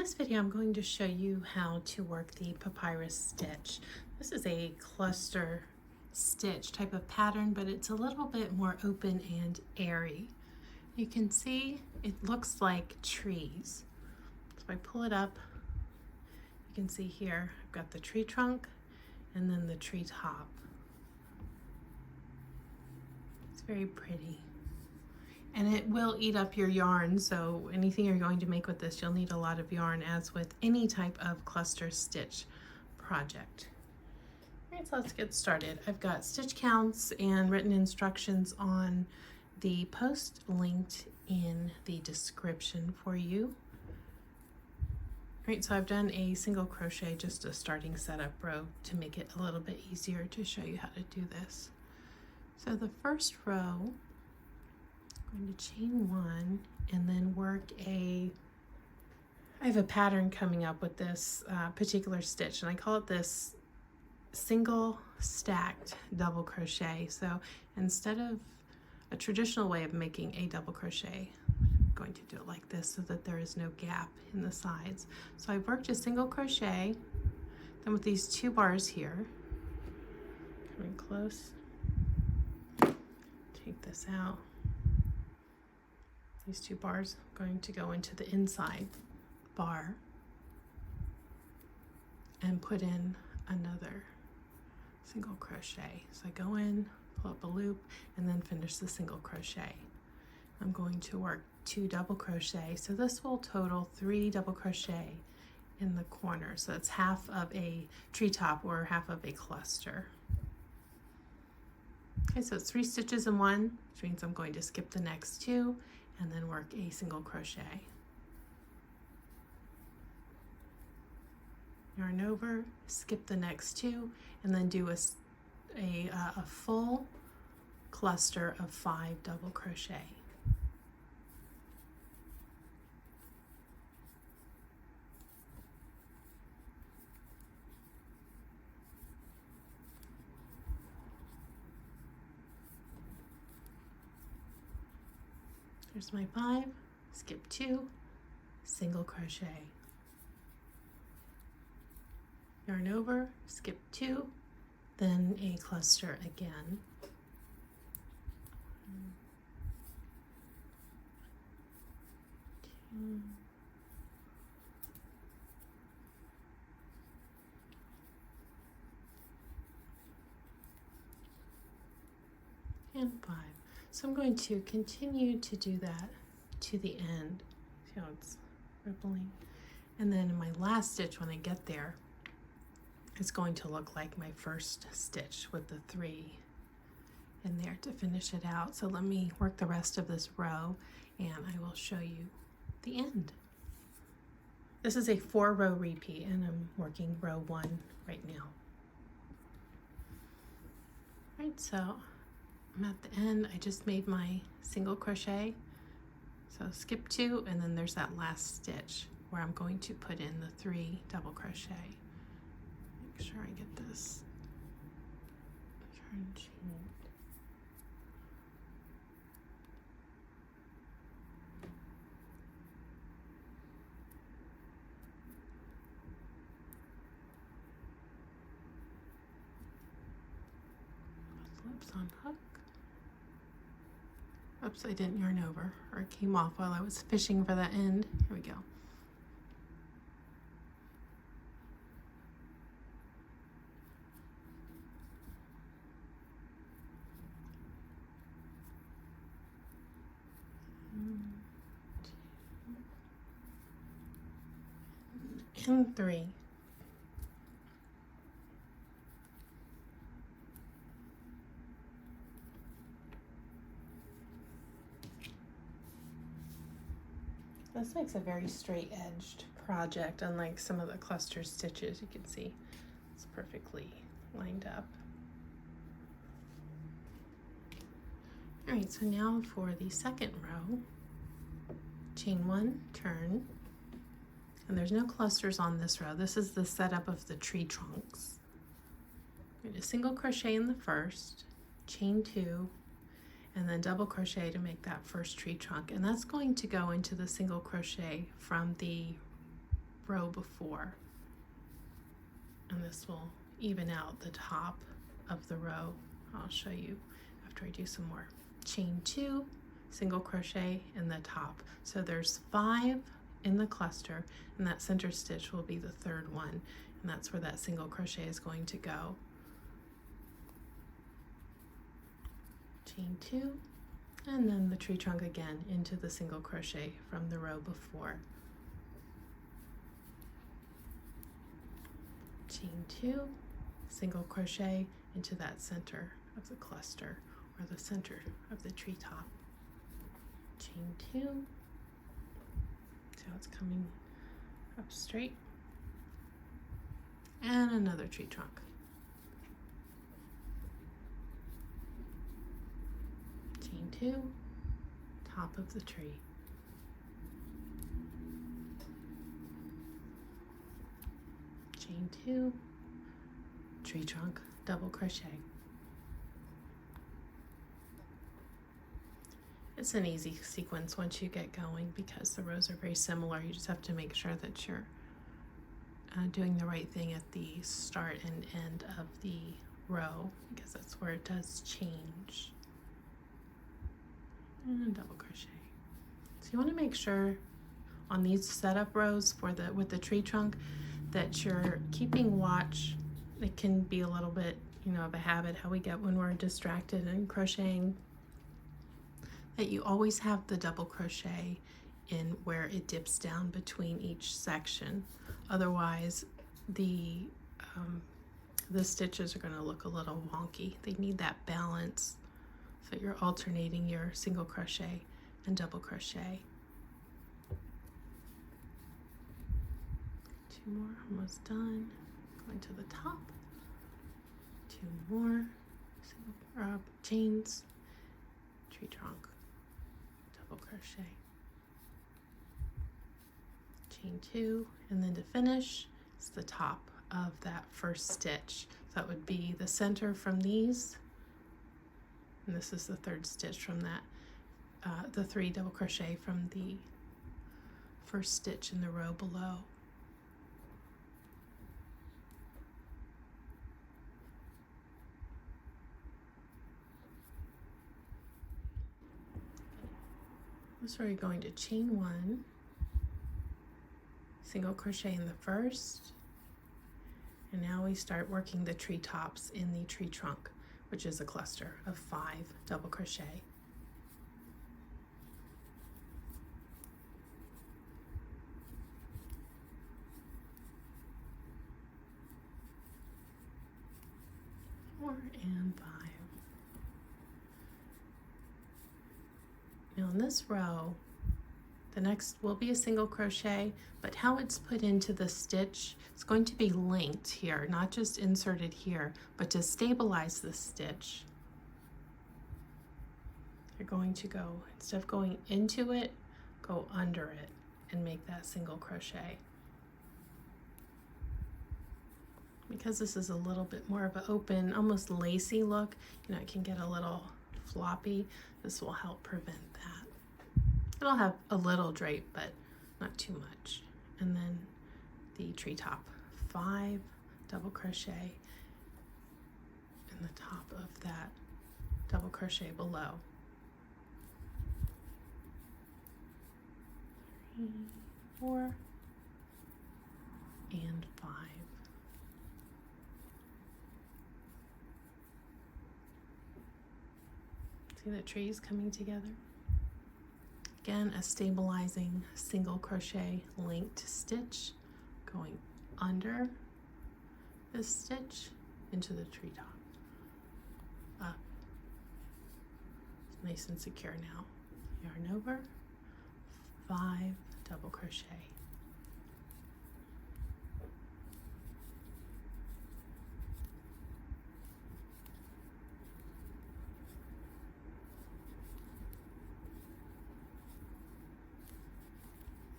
this video, I'm going to show you how to work the papyrus stitch. This is a cluster stitch type of pattern, but it's a little bit more open and airy. You can see it looks like trees. So I pull it up, you can see here, I've got the tree trunk and then the tree top. It's very pretty. And it will eat up your yarn, so anything you're going to make with this, you'll need a lot of yarn, as with any type of cluster stitch project. All right, so let's get started. I've got stitch counts and written instructions on the post linked in the description for you. All right, so I've done a single crochet, just a starting setup row to make it a little bit easier to show you how to do this. So the first row, I'm going to chain one and then work I have a pattern coming up with this particular stitch, and I call it this single stacked double crochet. So instead of a traditional way of making a double crochet, I'm going to do it like this so that there is no gap in the sides. So I've worked a single crochet, then with these two bars here, coming close, take this out. These two bars are going to go into the inside bar and put in another single crochet. So I go in, pull up a loop, and then finish the single crochet. I'm going to work 2 double crochet. So this will total 3 double crochet in the corner. So it's half of a treetop or half of a cluster. Okay, so it's 3 stitches in one, which means I'm going to skip the next 2 and then work a single crochet. Yarn over, skip the next 2, and then do a full cluster of 5 double crochet. There's my 5, skip 2, single crochet. Yarn over, skip 2, then a cluster again. And 5. So I'm going to continue to do that to the end. See how it's rippling? And then in my last stitch, when I get there, it's going to look like my first stitch with the 3 in there to finish it out. So let me work the rest of this row and I will show you the end. This is a 4-row repeat and I'm working row 1 right now. All right, so I'm at the end. I just made my single crochet. So skip 2 and then there's that last stitch where I'm going to put in the 3 double crochet. Make sure I get this turn chain. Loops on hook. Oops, I didn't yarn over, or it came off while I was fishing for that end. Here we go. And 3. This makes a very straight edged project, unlike some of the cluster stitches. You can see it's perfectly lined up. All right, so now for the second row, chain 1, turn, and there's no clusters on this row. This is the setup of the tree trunks. I'm going to single crochet in the first, chain 2, and then double crochet to make that first tree trunk, and that's going to go into the single crochet from the row before. And this will even out the top of the row. I'll show you after I do some more. Chain 2, single crochet in the top. So there's 5 in the cluster, and that center stitch will be the third one, and that's where that single crochet is going to go. Chain 2, and then the tree trunk again into the single crochet from the row before. Chain 2, single crochet into that center of the cluster, or the center of the treetop. Chain 2, see how it's coming up straight, and another tree trunk. Chain 2, top of the tree. Chain 2, tree trunk, double crochet. It's an easy sequence once you get going because the rows are very similar. You just have to make sure that you're doing the right thing at the start and end of the row, because that's where it does change. And double crochet. So you want to make sure on these setup rows for with the tree trunk that you're keeping watch. It can be a little bit, of a habit how we get when we're distracted and crocheting, that you always have the double crochet in where it dips down between each section. Otherwise, the stitches are going to look a little wonky. They need that balance, so you're alternating your single crochet and double crochet. 2 more, almost done. Going to the top. 2 more single chains, tree trunk, double crochet, chain 2, and then to finish is the top of that first stitch. So that would be the center from these, and this is the third stitch from that, the 3 double crochet from the first stitch in the row below. So we're going to chain 1, single crochet in the first, and now we start working the tree tops in the tree trunk, which is a cluster of 5 double crochet. Four and 5. Now in this row, the next will be a single crochet, but how it's put into the stitch, it's going to be linked here, not just inserted here, but to stabilize the stitch, you're going to go, instead of going into it, go under it and make that single crochet. Because this is a little bit more of an open, almost lacy look, it can get a little floppy. This will help prevent that. It'll have a little drape, but not too much. And then the treetop, 5 double crochet in the top of that double crochet below. 3, 4, and 5. See the trees coming together? Again, a stabilizing single crochet linked stitch going under this stitch into the treetop. Up. It's nice and secure now. Yarn over, 5 double crochet.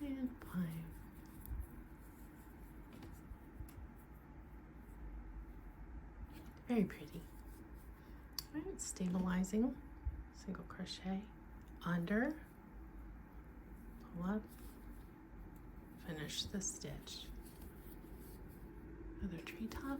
And 5. Very pretty. All right, stabilizing, single crochet, under, pull up, finish the stitch. Another treetop.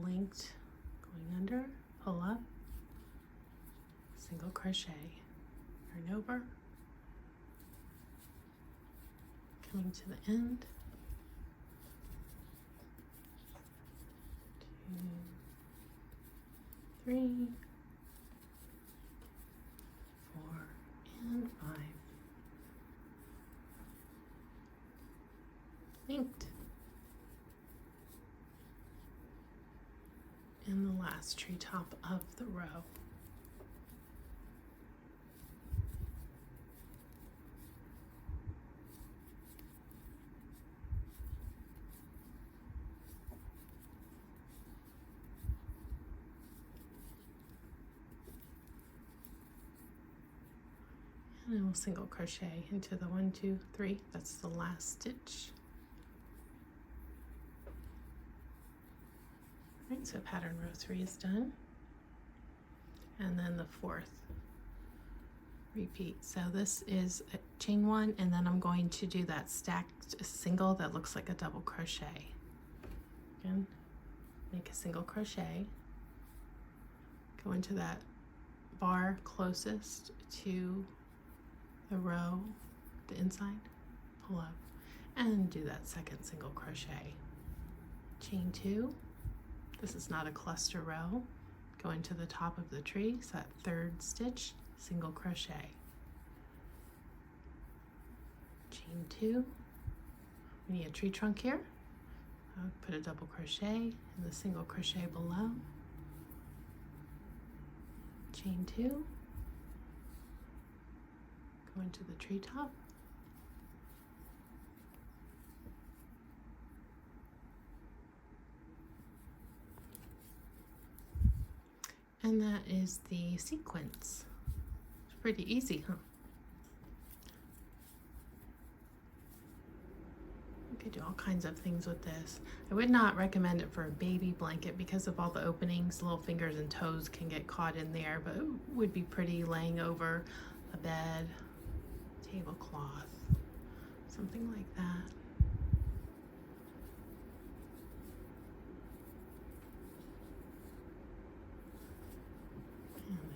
Linked, going under, pull up, single crochet, yarn over, coming to the end, 2, 3, 4, and 5, linked. And the last treetop of the row. And then we'll single crochet into the 1, 2, 3. That's the last stitch. Right, so pattern row 3 is done, and then the 4th repeat. So this is a chain 1, and then I'm going to do that stacked single that looks like a double crochet. Again, make a single crochet, go into that bar closest to the row, the inside, pull up, and do that second single crochet. Chain 2. This is not a cluster row. Go into the top of the tree, so that 3rd stitch, single crochet. Chain 2. We need a tree trunk here. I'll put a double crochet in the single crochet below. Chain 2. Go into the treetop. And that is the sequence. It's pretty easy, huh? You could do all kinds of things with this. I would not recommend it for a baby blanket because of all the openings. Little fingers and toes can get caught in there, but it would be pretty laying over a bed, tablecloth, something like that.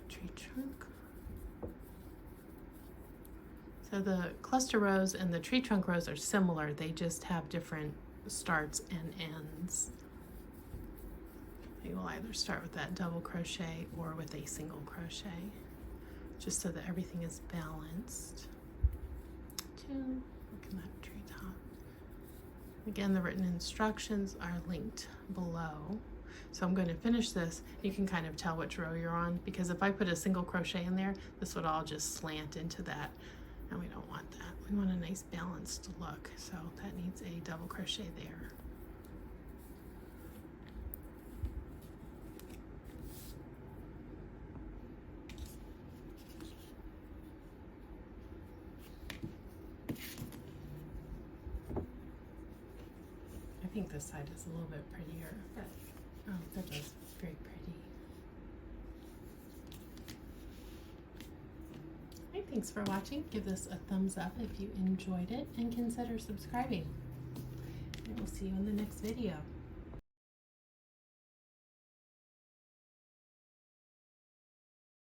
Tree trunk. So the cluster rows and the tree trunk rows are similar, they just have different starts and ends. You will either start with that double crochet or with a single crochet, just so that everything is balanced. 2, look at that treetop. Again, the written instructions are linked below. So I'm going to finish this. You can kind of tell which row you're on, because if I put a single crochet in there, this would all just slant into that, and we don't want that. We want a nice balanced look, so that needs a double crochet there. I think this side is a little bit prettier, but oh, that is very pretty. All right, thanks for watching. Give this a thumbs up if you enjoyed it, and consider subscribing. And we'll see you in the next video.